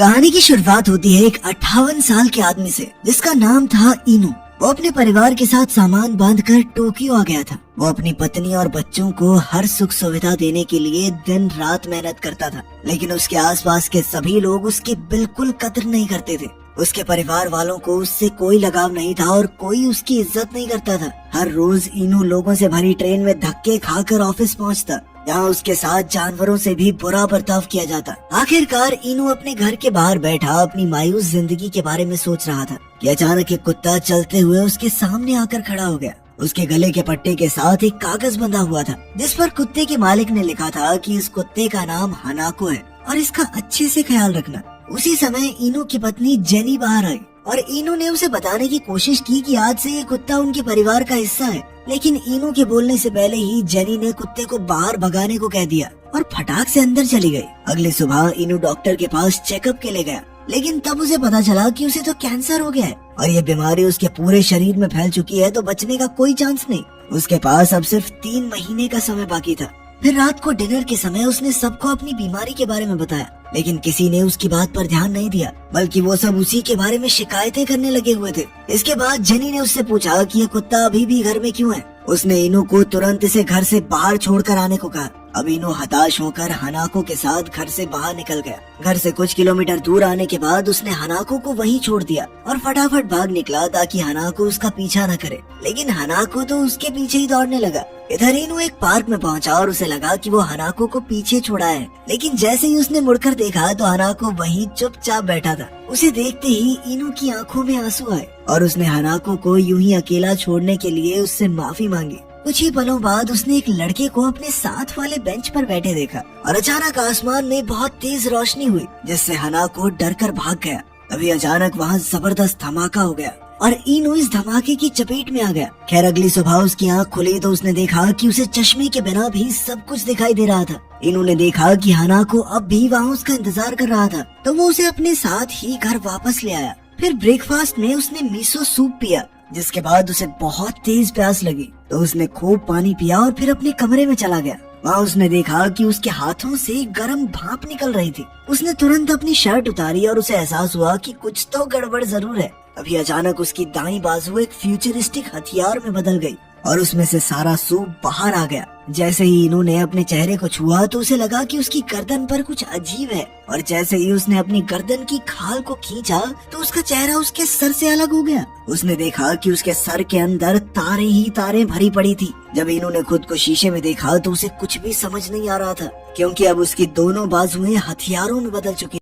कहानी की शुरुआत होती है एक 58 साल के आदमी से जिसका नाम था इनू। वो अपने परिवार के साथ सामान बांधकर टोक्यो आ गया था। वो अपनी पत्नी और बच्चों को हर सुख सुविधा देने के लिए दिन रात मेहनत करता था, लेकिन उसके आसपास के सभी लोग उसकी बिल्कुल कदर नहीं करते थे। उसके परिवार वालों को उससे कोई लगाव नहीं था और कोई उसकी इज्जत नहीं करता था। हर रोज इनू लोगों से भरी ट्रेन में धक्के खाकर ऑफिस पहुंचता, जहाँ उसके साथ जानवरों से भी बुरा बर्ताव किया जाता। आखिरकार इनू अपने घर के बाहर बैठा अपनी मायूस जिंदगी के बारे में सोच रहा था कि अचानक एक कुत्ता चलते हुए उसके सामने आकर खड़ा हो गया। उसके गले के पट्टे के साथ एक कागज बंधा हुआ था जिस पर कुत्ते के मालिक ने लिखा था कि इस कुत्ते का नाम हनाको है और इसका अच्छे से ख्याल रखना। उसी समय इनू की पत्नी जेनी बाहर आई और इनू ने उसे बताने की कोशिश की कि आज से ये कुत्ता उनके परिवार का हिस्सा है, लेकिन इनू के बोलने से पहले ही जेनी ने कुत्ते को बाहर भगाने को कह दिया और फटाक से अंदर चली गई। अगली सुबह इनू डॉक्टर के पास चेकअप के लिए गया, लेकिन तब उसे पता चला कि उसे तो कैंसर हो गया है और ये बीमारी उसके पूरे शरीर में फैल चुकी है, तो बचने का कोई चांस नहीं। उसके पास अब सिर्फ 3 महीने का समय बाकी था। फिर रात को डिनर के समय उसने सबको अपनी बीमारी के बारे में बताया, लेकिन किसी ने उसकी बात पर ध्यान नहीं दिया, बल्कि वो सब उसी के बारे में शिकायतें करने लगे हुए थे। इसके बाद जेनी ने उससे पूछा कि ये कुत्ता अभी भी घर में क्यों है। उसने इनू को तुरंत इसे घर से बाहर छोड़कर आने को कहा। अब इनू हताश होकर हनाको के साथ घर से बाहर निकल गया। घर से कुछ किलोमीटर दूर आने के बाद उसने हनाको को वहीं छोड़ दिया और फटाफट भाग निकला ताकि हनाको उसका पीछा न करे, लेकिन हनाको तो उसके पीछे ही दौड़ने लगा। इधर इनू एक पार्क में पहुंचा और उसे लगा कि वो हनाको को पीछे छोड़ा है, लेकिन जैसे ही उसने मुड़कर देखा तो हनाको वहीं चुपचाप बैठा था। उसे देखते ही इनू की आंखों में आंसू आए और उसने हनाको को यूं ही अकेला छोड़ने के लिए उससे माफी मांगी। कुछ ही पलों बाद उसने एक लड़के को अपने साथ वाले बेंच पर बैठे देखा और अचानक आसमान में बहुत तेज रोशनी हुई जिससे हनाको डर कर भाग गया। अभी अचानक वहाँ जबरदस्त धमाका हो गया और इनू इस धमाके की चपेट में आ गया। खैर अगली सुबह उसकी आंख खुली तो उसने देखा कि उसे चश्मे के बिना भी सब कुछ दिखाई दे रहा था। इनू ने देखा कि हनाको अब भी वहाँ उसका इंतजार कर रहा था, तो वो उसे अपने साथ ही घर वापस ले आया। फिर ब्रेकफास्ट में उसने मिसो सूप पिया, जिसके बाद उसे बहुत तेज प्यास लगी, तो उसने खूब पानी पिया और फिर अपने कमरे में चला गया। वहाँ उसने देखा कि उसके हाथों से गर्म भाप निकल रही थी। उसने तुरंत अपनी शर्ट उतारी और उसे एहसास हुआ कि कुछ तो गड़बड़ जरूर है। अभी अचानक उसकी दाईं बाजू एक फ्यूचरिस्टिक हथियार में बदल गई और उसमें से सारा सूप बाहर आ गया। जैसे ही इनू ने अपने चेहरे को छुआ तो उसे लगा कि उसकी गर्दन पर कुछ अजीब है, और जैसे ही उसने अपनी गर्दन की खाल को खींचा तो उसका चेहरा उसके सर से अलग हो गया। उसने देखा कि उसके सर के अंदर तारे ही तारे भरी पड़ी थी। जब इनू ने खुद को शीशे में देखा तो उसे कुछ भी समझ नहीं आ रहा था, क्योंकि अब उसकी दोनों बाजुएं हथियारों में बदल चुकी